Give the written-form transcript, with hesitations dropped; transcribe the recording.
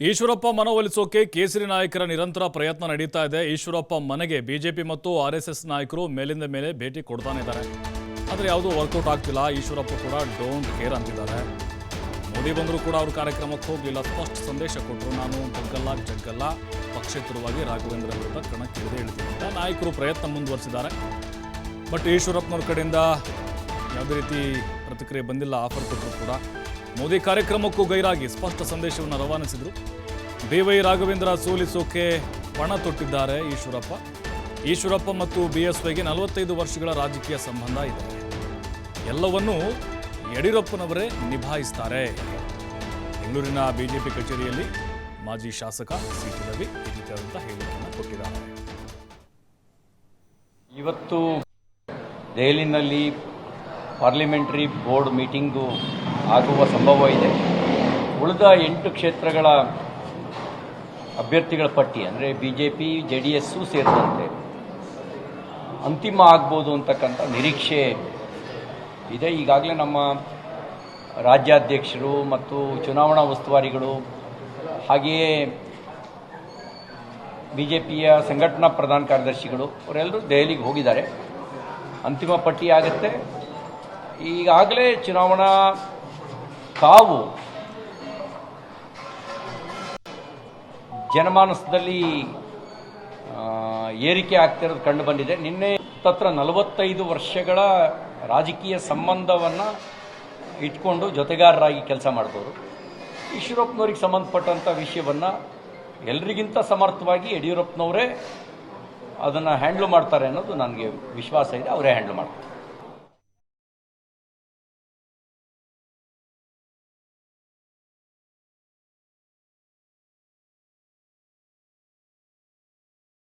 ಈಶ್ವರಪ್ಪ ಮನವೊಲಿಸೋಕೆ ಕೇಸರಿ ನಾಯಕರ ನಿರಂತರ ಪ್ರಯತ್ನ ನಡೀತಾ ಇದೆ. ಈಶ್ವರಪ್ಪ ಮನೆಗೆ ಬಿಜೆಪಿ ಮತ್ತು ಆರ್ಎಸ್ಎಸ್ ನಾಯಕರು ಮೇಲಿಂದ ಮೇಲೆ ಭೇಟಿ ಕೊಡ್ತಾನೆ ಇದ್ದಾರೆ. ಆದರೆ ಯಾವುದೂ ವರ್ಕೌಟ್ ಆಗ್ತಿಲ್ಲ. ಈಶ್ವರಪ್ಪ ಕೂಡ ಡೋಂಟ್ ಕೇರ್ ಅಂತಿದ್ದಾರೆ. ಮೋದಿ ಬಂದರೂ ಕೂಡ ಅವ್ರ ಕಾರ್ಯಕ್ರಮಕ್ಕೆ ಹೋಗಲಿಲ್ಲ. ಸ್ಪಷ್ಟ ಸಂದೇಶ ಕೊಟ್ಟರು, ನಾನು ಬಗ್ಗಲ್ಲ ಜಗ್ಗಲ್ಲ, ಪಕ್ಷೇತರವಾಗಿ ರಾಘವೇಂದ್ರ ವಿರುದ್ಧ ಕಣಕ್ಕಿಳಿದೇ ಇಳಿತೀನಿ ಅಂತ ನಾಯಕರು ಪ್ರಯತ್ನ ಮುಂದುವರಿಸಿದ್ದಾರೆ. ಬಟ್ ಈಶ್ವರಪ್ಪನವ್ರ ಕಡೆಯಿಂದ ಯಾವುದೇ ರೀತಿ ಪ್ರತಿಕ್ರಿಯೆ ಬಂದಿಲ್ಲ. ಆಫರ್ ಕೊಟ್ಟರು ಕೂಡ ಮೋದಿ ಕಾರ್ಯಕ್ರಮಕ್ಕೂ ಗೈರಾಗಿ ಸ್ಪಷ್ಟ ಸಂದೇಶವನ್ನು ರವಾನಿಸಿದರು. BY ರಾಘವೇಂದ್ರ ಸೋಲಿಸೋಕೆ ಪಣ ತೊಟ್ಟಿದ್ದಾರೆ ಈಶ್ವರಪ್ಪ ಮತ್ತು BSYಗೆ 45 ವರ್ಷಗಳ ರಾಜಕೀಯ ಸಂಬಂಧ ಇದೆ. ಎಲ್ಲವನ್ನೂ ಯಡಿಯೂರಪ್ಪನವರೇ ನಿಭಾಯಿಸ್ತಾರೆ. ಬೆಂಗಳೂರಿನ ಬಿಜೆಪಿ ಕಚೇರಿಯಲ್ಲಿ ಮಾಜಿ ಶಾಸಕ CT ರವಿ ಈ ರೀತಿಯಾದಂಥ ಹೇಳಿಕೆಯನ್ನು ಕೊಟ್ಟಿದ್ದಾರೆ. ಇವತ್ತು ದೆಹಲಿನಲ್ಲಿ ಪಾರ್ಲಿಮೆಂಟರಿ ಬೋರ್ಡ್ ಮೀಟಿಂಗು ಆಗುವ ಸಂಭವ ಇದೆ. ಉಳಿದ 8 ಕ್ಷೇತ್ರಗಳ ಅಭ್ಯರ್ಥಿಗಳ ಪಟ್ಟಿ ಅಂದರೆ BJP JDS ಸೇರಿದಂತೆ ಅಂತಿಮ ಆಗ್ಬೋದು ಅಂತಕ್ಕಂಥ ನಿರೀಕ್ಷೆ ಇದೆ. ಈಗಾಗಲೇ ನಮ್ಮ ರಾಜ್ಯಾಧ್ಯಕ್ಷರು ಮತ್ತು ಚುನಾವಣಾ ಉಸ್ತುವಾರಿಗಳು ಹಾಗೆಯೇ BJPಯ ಸಂಘಟನಾ ಪ್ರಧಾನ ಕಾರ್ಯದರ್ಶಿಗಳು ಅವರೆಲ್ಲರೂ ದೆಹಲಿಗೆ ಹೋಗಿದ್ದಾರೆ. ಅಂತಿಮ ಪಟ್ಟಿ ಆಗುತ್ತೆ. ಈಗಾಗಲೇ ಚುನಾವಣಾ ಕಾವು ಜನಮಾನಸದಲ್ಲಿ ಏರಿಕೆ ಆಗ್ತಿರೋದು ಕಂಡು ಬಂದಿದೆ. ನಿನ್ನೆ ಹತ್ರ 45 ವರ್ಷಗಳ ರಾಜಕೀಯ ಸಂಬಂಧವನ್ನು ಇಟ್ಕೊಂಡು ಜೊತೆಗಾರರಾಗಿ ಕೆಲಸ ಮಾಡ್ಬೋದು. ಈಶ್ವರಪ್ಪನವ್ರಿಗೆ ಸಂಬಂಧಪಟ್ಟಂಥ ವಿಷಯವನ್ನು ಎಲ್ರಿಗಿಂತ ಸಮರ್ಥವಾಗಿ ಯಡಿಯೂರಪ್ಪನವರೇ ಅದನ್ನು ಹ್ಯಾಂಡ್ಲ್ ಮಾಡ್ತಾರೆ ಅನ್ನೋದು ನನಗೆ ವಿಶ್ವಾಸ ಇದೆ. ಅವರೇ ಹ್ಯಾಂಡ್ಲ್ ಮಾಡ್ತಾರೆ.